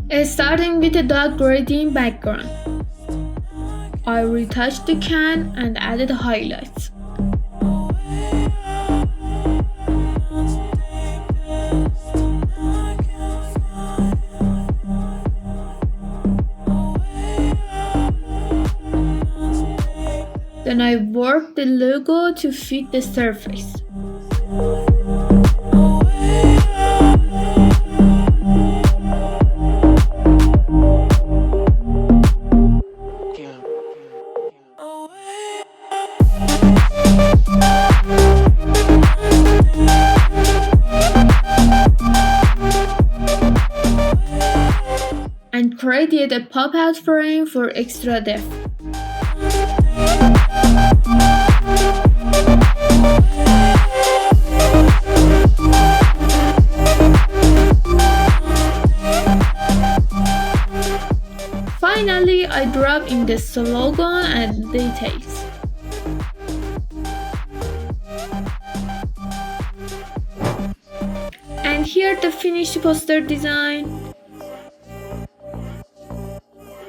Starting with a dark gradient background, I retouched the can and added highlights. Then I worked the logo to fit the surface. And created a pop-out frame for extra depth. Finally, I drop in the slogan and details. And here the finished poster design.